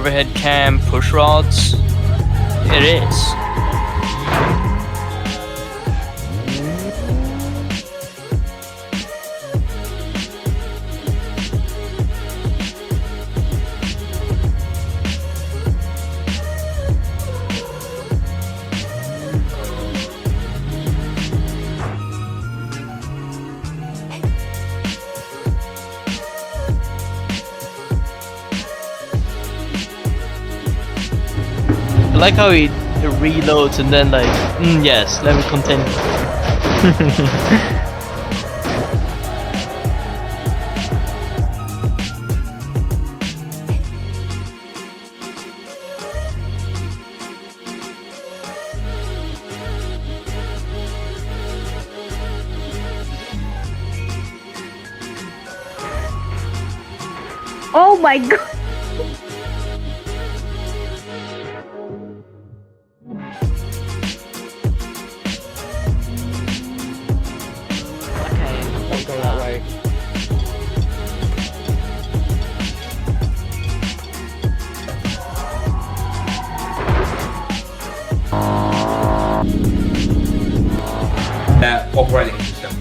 overhead cam push rods? It is. I like how he reloads and then like, yes, let me continue. Oh my god! Don't go that way. Operating system.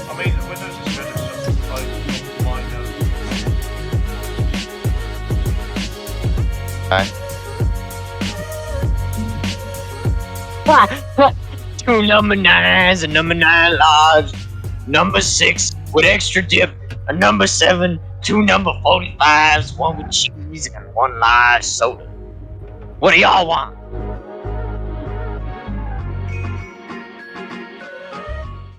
I mean, Windows is good, it's just like mine Two number 9s, a number 9 large, number 6 with extra dip, a number 7, two number 45s, one with cheese, and one large soda. What do y'all want?